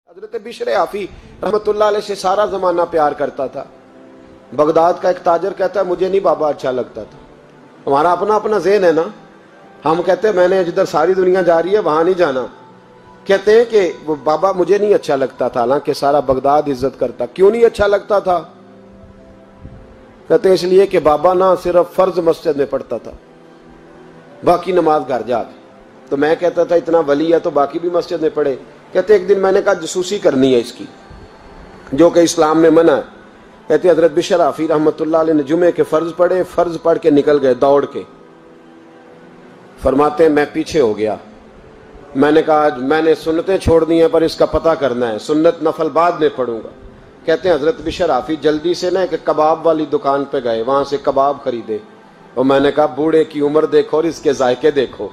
حضرت بشر آفی رحمۃ اللہ علیہ سے سارا زمانہ پیار کرتا تھا۔ بغداد کا ایک تاجر کہتا ہے مجھے نہیں بابا اچھا لگتا تھا۔ ہمارا اپنا اپنا ذہن ہے نا، ہم کہتے ہیں میں نے جدھر ساری دنیا جا رہی ہے وہاں نہیں جانا، کہتے ہیں کہ وہ بابا مجھے نہیں اچھا لگتا تھا، حالانکہ سارا بغداد عزت کرتا۔ کیوں نہیں اچھا لگتا تھا؟ کہتے ہیں اس لیے کہ بابا نہ صرف فرض مسجد میں پڑھتا تھا، باقی نماز گھر جا کے۔ تو میں کہتا تھا اتنا ولی ہے تو باقی بھی مسجد میں پڑھے۔ کہتے ایک دن میں نے کہا جسوسی کرنی ہے اس کی، جو کہ اسلام میں منع ہے۔ کہتے حضرت بشر آفی رحمۃ اللہ علیہ نے جمعے کے فرض پڑھے، فرض پڑھ کے نکل گئے دوڑ کے۔ فرماتے ہیں میں پیچھے ہو گیا، میں نے کہا میں نے سنتیں چھوڑ دی ہیں پر اس کا پتہ کرنا ہے، سنت نفل بعد میں پڑھوں گا۔ کہتے ہیں حضرت بشر آفی جلدی سے نا ایک کباب والی دکان پہ گئے، وہاں سے کباب خریدے، اور میں نے کہا بوڑھے کی عمر دیکھو اور اس کے ذائقے دیکھو،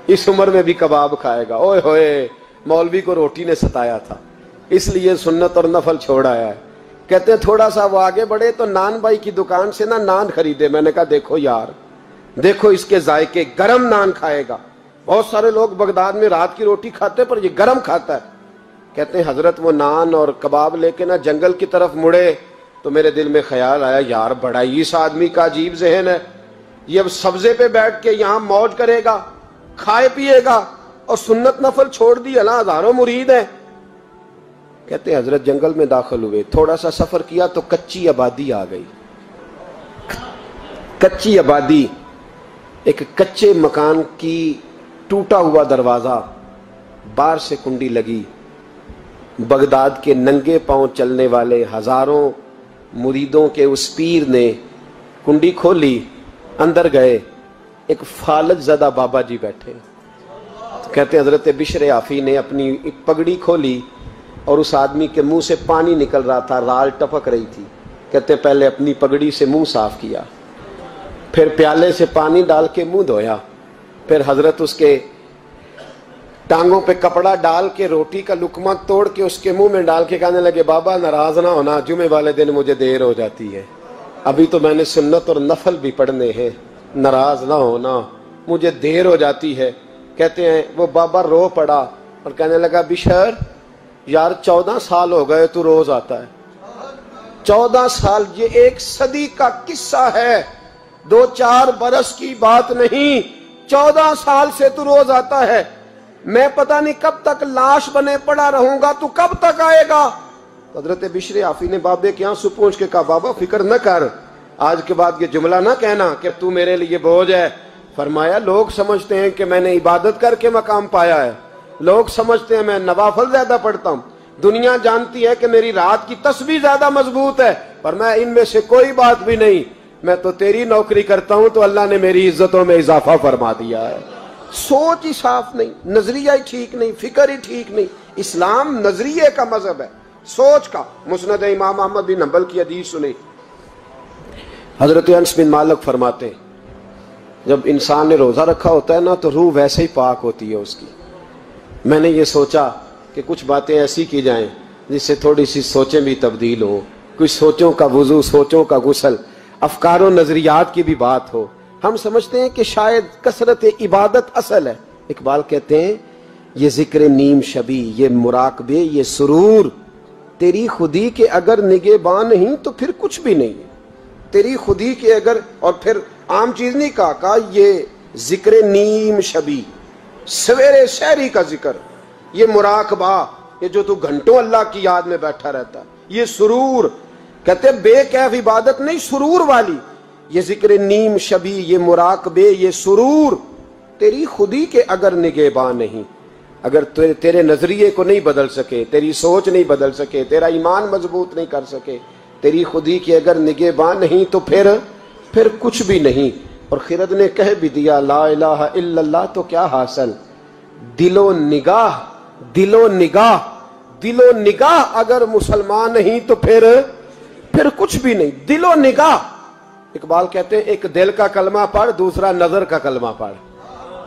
اس عمر میں بھی کباب کھائے گا۔ اوئے ہوئے، مولوی کو روٹی نے ستایا تھا، اس لیے سنت اور نفل چھوڑ آیا ہے۔ کہتے ہیں تھوڑا سا وہ آگے بڑھے تو نان بھائی کی دکان سے نا نان خریدے۔ میں نے کہا دیکھو یار، دیکھو اس کے ذائقے، گرم نان کھائے گا۔ بہت سارے لوگ بغداد میں رات کی روٹی کھاتے پر یہ گرم کھاتا ہے۔ کہتے ہیں حضرت وہ نان اور کباب لے کے نا جنگل کی طرف مڑے تو میرے دل میں خیال آیا یار بڑا ہی اس آدمی کا عجیب ذہن ہے، یہ اب سبزے پہ بیٹھ کے یہاں موج کرے گا، کھائے پیے گا، اور سنت نفل چھوڑ دی، اللہ ہزاروں مرید ہیں۔ کہتے ہیں حضرت جنگل میں داخل ہوئے، تھوڑا سا سفر کیا تو کچی آبادی آ گئی۔ کچی آبادی، ایک کچے مکان کی ٹوٹا ہوا دروازہ، باہر سے کنڈی لگی۔ بغداد کے ننگے پاؤں چلنے والے ہزاروں مریدوں کے اس پیر نے کنڈی کھولی، اندر گئے، ایک فالج زدہ بابا جی بیٹھے۔ کہتے ہیں حضرت بشر آفی نے اپنی ایک پگڑی کھولی اور اس آدمی کے منہ سے پانی نکل رہا تھا، رال ٹپک رہی تھی۔ کہتے ہیں پہلے اپنی پگڑی سے منہ صاف کیا، پھر پیالے سے پانی ڈال کے منہ دھویا، پھر حضرت اس کے ٹانگوں پہ کپڑا ڈال کے روٹی کا لقمہ توڑ کے اس کے منہ میں ڈال کے کہنے لگے بابا ناراض نہ ہونا، جمعے والے دن مجھے دیر ہو جاتی ہے، ابھی تو میں نے سنت اور نفل بھی پڑھنے ہیں، ناراض نہ ہونا، مجھے دیر ہو جاتی ہے۔ کہتے ہیں وہ بابا رو پڑا اور کہنے لگا بشر یار 14 سال ہو گئے تو روز آتا ہے، 14 سال، یہ 1 صدی کا قصہ ہے، 2-4 برس کی بات نہیں، 14 سال سے تو روز آتا ہے، میں پتہ نہیں کب تک لاش بنے پڑا رہوں گا، تو کب تک آئے گا؟ حضرت بشر آفی نے بابے کے آنسو پوچھ کے کہا بابا فکر نہ کر، آج کے بعد یہ جملہ نہ کہنا کہ تو میرے لیے بوجھ ہے۔ فرمایا لوگ سمجھتے ہیں کہ میں نے عبادت کر کے مقام پایا ہے، لوگ سمجھتے ہیں میں نوافل زیادہ پڑھتا ہوں، دنیا جانتی ہے کہ میری رات کی تسبیح زیادہ مضبوط ہے، پر میں ان میں سے کوئی بات بھی نہیں، میں تو تیری نوکری کرتا ہوں تو اللہ نے میری عزتوں میں اضافہ فرما دیا ہے۔ سوچ ہی صاف نہیں، نظریہ ہی ٹھیک نہیں، فکر ہی ٹھیک نہیں۔ اسلام نظریے کا مذہب ہے، سوچ کا۔ مسند امام احمد بن حنبل کی حدیث سنی، حضرت انس بن مالک فرماتے ہیں جب انسان نے روزہ رکھا ہوتا ہے نا تو روح ویسے ہی پاک ہوتی ہے اس کی۔ میں نے یہ سوچا کہ کچھ باتیں ایسی کی جائیں جس سے تھوڑی سی سوچیں بھی تبدیل ہو، کچھ سوچوں کا وضو، سوچوں کا غسل، افکار و نظریات کی بھی بات ہو۔ ہم سمجھتے ہیں کہ شاید کثرت عبادت اصل ہے۔ اقبال کہتے ہیں یہ ذکر نیم شبی، یہ مراقبے، یہ سرور، تیری خودی کے اگر نگہباں نہیں تو پھر کچھ بھی نہیں ہے، تیری خودی کے اگر، اور پھر عام چیز نہیں کہا یہ ذکر نیم شبی، سویرے سحری کا ذکر، یہ مراقبہ، یہ جو تو گھنٹوں اللہ کی یاد میں بیٹھا رہتا ہے، یہ سرور، کہتے ہیں بے کیف عبادت نہیں، سرور والی، یہ ذکر نیم شبی، یہ مراقبے، یہ سرور، تیری خودی کے اگر نگہباں نہیں، اگر تیرے نظریے کو نہیں بدل سکے، تیری سوچ نہیں بدل سکے، تیرا ایمان مضبوط نہیں کر سکے، تیری خودی کے اگر نگہباں نہیں تو پھر کچھ بھی نہیں۔ اور خرد نے کہہ بھی دیا لا الہ الا اللہ تو کیا حاصل، دل و نگاہ، دل و نگاہ، دل و نگاہ اگر مسلمان نہیں تو پھر کچھ بھی نہیں، دل و نگاہ۔ اقبال کہتے ہیں ایک دل کا کلمہ پڑھ، دوسرا نظر کا کلمہ پڑھ،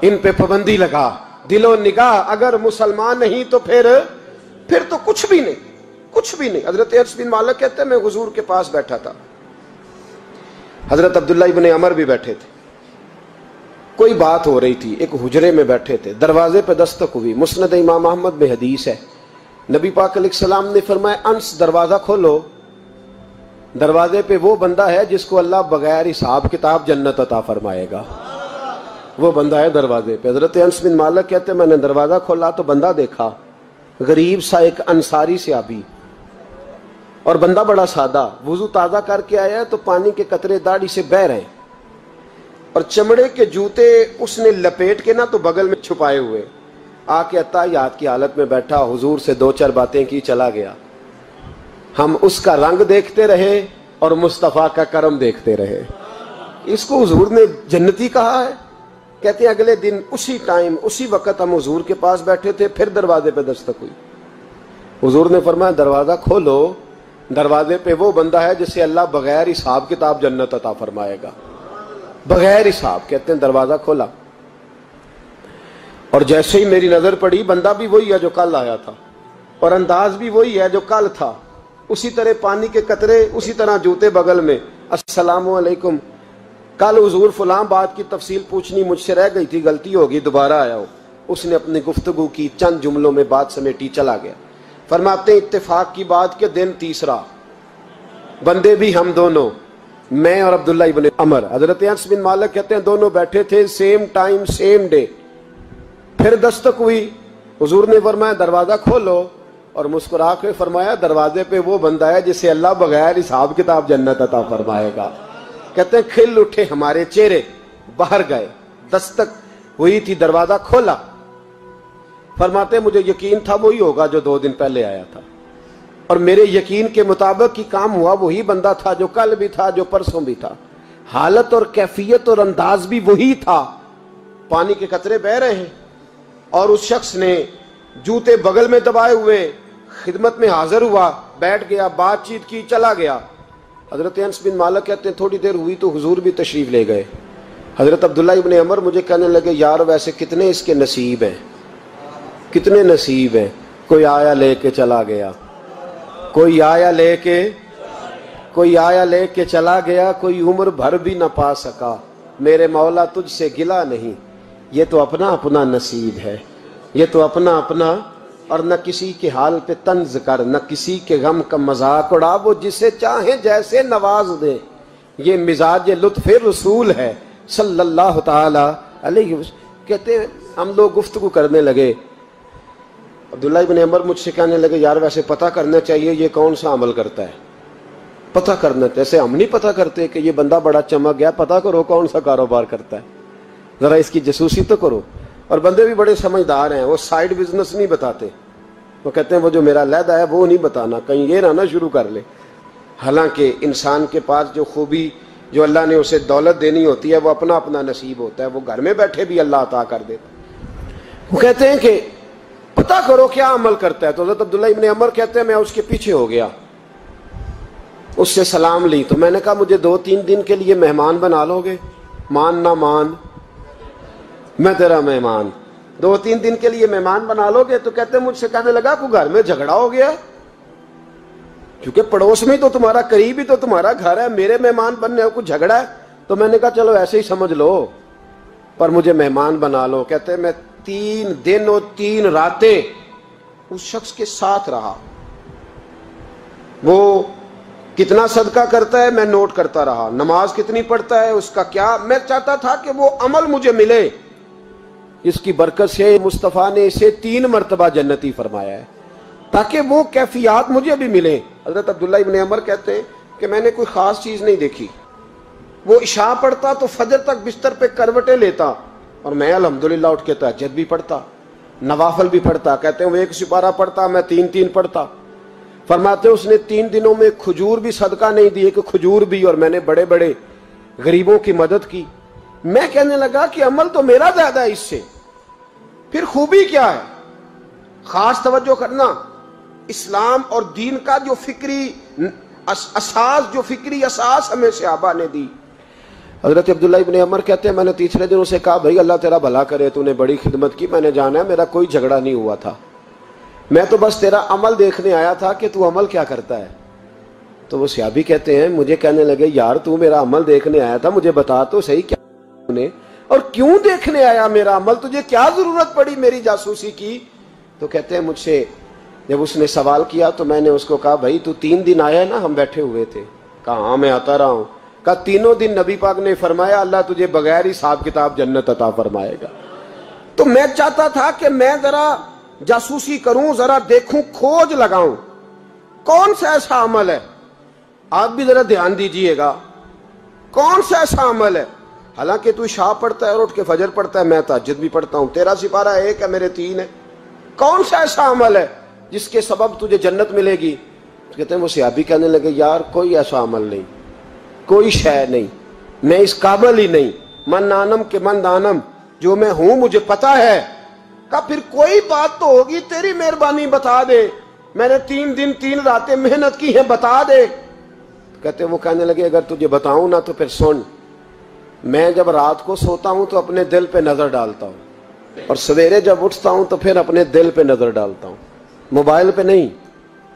ان پہ پابندی لگا۔ دل و نگاہ اگر مسلمان نہیں تو پھر تو کچھ بھی نہیں، کچھ بھی نہیں۔ حضرت انس بن مالک کہتے ہیں میں حضور کے پاس بیٹھا تھا، حضرت عبداللہ ابن عمر بھی بیٹھے تھے، کوئی بات ہو رہی تھی، ایک حجرے میں بیٹھے تھے، دروازے پہ دستک ہوئی۔ مسند امام احمد میں حدیث ہے نبی پاک علیہ السلام نے فرمایا انس دروازہ کھولو، دروازے پہ وہ بندہ ہے جس کو اللہ بغیر حساب کتاب جنت عطا فرمائے گا، وہ بندہ ہے دروازے پہ۔ حضرت انس بن مالک کہتے ہیں میں نے دروازہ کھولا تو بندہ دیکھا، غریب سا ایک انصاری صحابی، اور بندہ بڑا سادہ، وضو تازہ کر کے آیا ہے تو پانی کے قطرے داڑھی سے بہہ رہے ہیں، اور چمڑے کے جوتے اس نے لپیٹ کے نا تو بغل میں چھپائے ہوئے، آ کے اتحیات کی حالت میں بیٹھا، حضور سے دو چار باتیں کی، چلا گیا۔ ہم اس کا رنگ دیکھتے رہے اور مصطفیٰ کا کرم دیکھتے رہے۔ اس کو حضور نے جنتی کہا ہے۔ کہتے ہیں اگلے دن اسی ٹائم اسی وقت ہم حضور کے پاس بیٹھے تھے، پھر دروازے پہ دستک ہوئی، حضور نے فرمایا دروازہ کھولو، دروازے پہ وہ بندہ ہے جسے اللہ بغیر حساب کتاب جنت عطا فرمائے گا، بغیر حساب۔ کہتے ہیں دروازہ کھولا، اور جیسے ہی میری نظر پڑی، بندہ بھی وہی ہے جو کل آیا تھا، اور انداز بھی وہی ہے جو کل تھا، اسی طرح پانی کے قطرے، اسی طرح جوتے بغل میں، السلام علیکم، کل حضور فلاں بات کی تفصیل پوچھنی مجھ سے رہ گئی تھی، غلطی ہوگی، دوبارہ آیا ہو۔ اس نے اپنی گفتگو کی، چند جملوں میں بات سمیٹی، چلا گیا۔ فرماتے ہیں اتفاق کی بات کہ دن تیسرا، بندے بھی ہم دونوں، میں اور عبداللہ ابن عمر، حضرت انس بن مالک کہتے ہیں دونوں بیٹھے تھے، سیم ٹائم سیم ڈے۔ پھر دستک ہوئی، حضور نے فرمایا دروازہ کھولو، اور مسکرا کے فرمایا دروازے پہ وہ بندہ ہے جسے اللہ بغیر حساب کتاب جنت عطا فرمائے گا۔ کہتے ہیں کھل اٹھے ہمارے چہرے، باہر گئے، دستک ہوئی تھی، دروازہ کھولا۔ فرماتے مجھے یقین تھا وہی ہوگا جو 2 دن پہلے آیا تھا، اور میرے یقین کے مطابق ہی کام ہوا، وہی بندہ تھا جو کل بھی تھا، جو پرسوں بھی تھا، حالت اور کیفیت اور انداز بھی وہی تھا۔ پانی کے قطرے بہ رہے ہیں، اور اس شخص نے جوتے بغل میں دبائے ہوئے خدمت میں حاضر ہوا، بیٹھ گیا، بات چیت کی، چلا گیا۔ حضرت انس بن مالک کہتے ہیں تھوڑی دیر ہوئی تو حضور بھی تشریف لے گئے۔ حضرت عبداللہ ابن عمر مجھے کہنے لگے یار ویسے کتنے اس کے نصیب ہیں، کتنے نصیب ہیں، کوئی آیا لے کے چلا گیا، کوئی آیا لے کے چلا گیا، کوئی عمر بھر بھی نہ پا سکا، میرے مولا تجھ سے گلہ نہیں، یہ تو اپنا اپنا نصیب ہے، یہ تو اپنا اپنا، اور نہ کسی کے حال پہ طنز کر، نہ کسی کے غم کا مذاق اڑا، وہ جسے چاہے جیسے نواز دے، یہ مزاج لطف رسول ہے صلی اللہ تعالی علیہ وسلم۔ کہتے ہیں ہم لوگ گفتگو کرنے لگے، عبداللہ ابن عمر مجھ سے کہنے لگے یار ویسے پتہ کرنا چاہیے یہ کون سا عمل کرتا ہے، پتہ کرنا، ایسے ہم نہیں پتہ کرتے کہ یہ بندہ بڑا چمک گیا، پتہ کرو کون سا کاروبار کرتا ہے، ذرا اس کی جاسوسی تو کرو۔ اور بندے بھی بڑے سمجھدار ہیں، وہ سائیڈ بزنس نہیں بتاتے، وہ کہتے ہیں وہ جو میرا علیحدہ ہے وہ نہیں بتانا، کہیں یہ نہ شروع کر لے۔ حالانکہ انسان کے پاس جو خوبی، جو اللہ نے اسے دولت دینی ہوتی ہے، وہ اپنا اپنا نصیب ہوتا ہے، وہ گھر میں بیٹھے بھی اللہ عطا کر دیتا۔ وہ کہتے ہیں کہ پتہ کرو کیا عمل کرتا ہے، تو حضرت عبداللہ ابن عمر کہتے ہیں میں اس کے پیچھے ہو گیا، اس سے سلام لی، تو میں نے کہا مجھے 2-3 دن کے لیے مہمان بنا لو گے، مان نہ مان میں تیرا مہمان، 2-3 دن کے لیے مہمان بنا لو گے؟ تو کہتے ہیں مجھ سے کہنے لگا کوئی گھر میں جھگڑا ہو گیا، کیونکہ پڑوس میں تو تمہارا، قریب ہی تو تمہارا گھر ہے، میرے مہمان بننے کو جھگڑا ہے؟ تو میں نے کہا چلو ایسے ہی سمجھ لو، پر مجھے مہمان بنا لو۔ کہتے ہیں میں 3 دن اور 3 راتیں اس شخص کے ساتھ رہا، وہ کتنا صدقہ کرتا ہے میں نوٹ کرتا رہا، نماز کتنی پڑھتا ہے، اس کا کیا، میں چاہتا تھا کہ وہ عمل مجھے ملے۔ اس کی برکت سے مصطفیٰ نے اسے 3 مرتبہ جنتی فرمایا ہے تاکہ وہ کیفیات مجھے بھی ملیں۔ حضرت عبداللہ ابن عمر کہتے ہیں کہ میں نے کوئی خاص چیز نہیں دیکھی، وہ عشاء پڑھتا تو فجر تک بستر پہ کروٹیں لیتا، اور میں الحمدللہ اٹھ کے تہجد بھی پڑھتا، نوافل بھی پڑھتا۔ کہتے ہیں وہ 1 سپارہ پڑھتا، میں 3 پڑھتا۔ فرماتے اس نے 3 دنوں میں کھجور بھی صدقہ نہیں دی، کہ کھجور بھی، اور میں نے بڑے بڑے غریبوں کی مدد کی۔ میں کہنے لگا کہ عمل تو میرا زیادہ ہے اس سے، پھر خوبی کیا ہے؟ خاص توجہ کرنا، اسلام اور دین کا جو فکری اساس ہمیں صحابہ نے دی۔ حضرت عبداللہ ابن عمر کہتے ہیں میں نے تیسرے دن اسے کہا بھائی اللہ تیرا بھلا کرے، تو نے بڑی خدمت کی، میں نے جانا ہے، میرا کوئی جھگڑا نہیں ہوا تھا، میں تو بس تیرا عمل دیکھنے آیا تھا کہ تو عمل کیا کرتا ہے۔ تو وہ صحابی کہتے ہیں مجھے کہنے لگے یار تو میرا عمل دیکھنے آیا تھا، مجھے بتا تو صحیح کیا نے، اور کیوں دیکھنے آیا میرا عمل، تجھے کیا ضرورت پڑی میری جاسوسی کی؟ تو کہتے ہیں مجھ سے جب اس نے سوال کیا تو میں نے اس کو کہا بھائی تو 3 دن آیا ہے نا, ہم بیٹھے ہوئے تھے. کہا ہاں میں آتا رہا ہوں. کہا 3 دن نبی پاک نے فرمایا اللہ تجھے بغیر حساب کتاب جنت عطا فرمائے گا. تو میں چاہتا تھا کہ میں ذرا جاسوسی کروں, ذرا دیکھوں, کھوج لگاؤں کون سا ایسا عمل ہے. آپ بھی ذرا دھیان دیجئے گا, کون سا ایسا عمل ہے. حالانکہ تو عشاء پڑھتا ہے اور اٹھ کے فجر پڑھتا ہے, میں تہجد بھی پڑھتا ہوں, تیرا سپارہ 1 ہے میرے 3 ہے. کون سا ایسا عمل ہے جس کے سبب تجھے جنت ملے گی. کہتے ہیں وہ صحابی کہنے لگے یار کوئی ایسا عمل نہیں, کوئی شے نہیں, میں اس قابل ہی نہیں. من آنم کے من دانم, جو میں ہوں مجھے پتا ہے. کہا پھر کوئی بات تو ہوگی, تیری مہربانی بتا دے, میں نے 3 دن 3 راتیں محنت کی ہیں, بتا دے. کہتے وہ کہنے لگے اگر تجھے بتاؤں نا تو پھر سن. میں جب رات کو سوتا ہوں تو اپنے دل پہ نظر ڈالتا ہوں, اور سویرے جب اٹھتا ہوں تو پھر اپنے دل پہ نظر ڈالتا ہوں. موبائل پہ نہیں,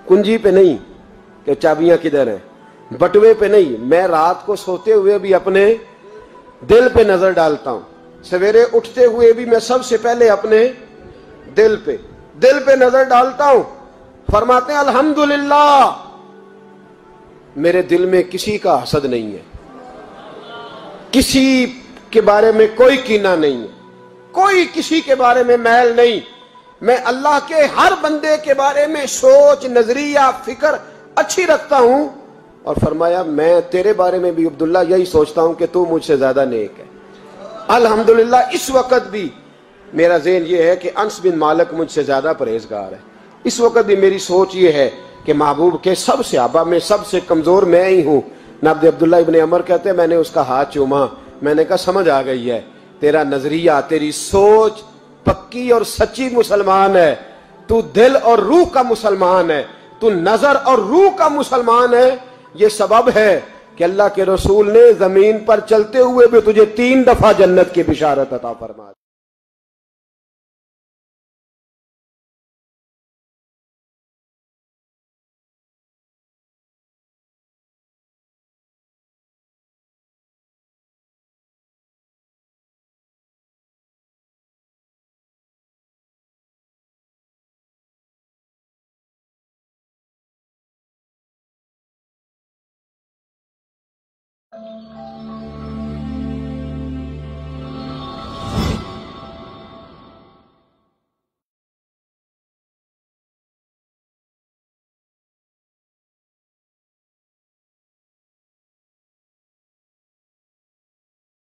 کنجی پہ نہیں کہ چابیاں کدھر ہیں, بٹوے پہ نہیں. میں رات کو سوتے ہوئے بھی اپنے دل پہ نظر ڈالتا ہوں, سویرے اٹھتے ہوئے بھی میں سب سے پہلے اپنے دل پہ نظر ڈالتا ہوں. فرماتے ہیں الحمدللہ میرے دل میں کسی کا حسد نہیں ہے, کسی کے بارے میں کوئی کینہ نہیں ہے, کوئی کسی کے بارے میں میل نہیں. میں اللہ کے ہر بندے کے بارے میں سوچ, نظریہ, فکر اچھی رکھتا ہوں. اور فرمایا میں تیرے بارے میں بھی عبداللہ یہی سوچتا ہوں کہ تو مجھ سے زیادہ نیک ہے. الحمدللہ اس وقت بھی میرا ذہن یہ ہے کہ انس بن مالک مجھ سے زیادہ پرہیزگار ہے. اس وقت بھی میری سوچ یہ ہے کہ محبوب کے سب صحابہ میں سب سے کمزور میں ہی ہوں. نبی عبداللہ ابن عمر کہتے ہیں میں نے اس کا ہاتھ چوما, میں نے کہا سمجھ آ گئی ہے, تیرا نظریہ, تیری سوچ پکی اور سچی مسلمان ہے. تو دل اور روح کا مسلمان ہے, تو نظر اور روح کا مسلمان ہے. یہ سبب ہے کہ اللہ کے رسول نے زمین پر چلتے ہوئے بھی تجھے 3 دفعہ جنت کی بشارت عطا فرما.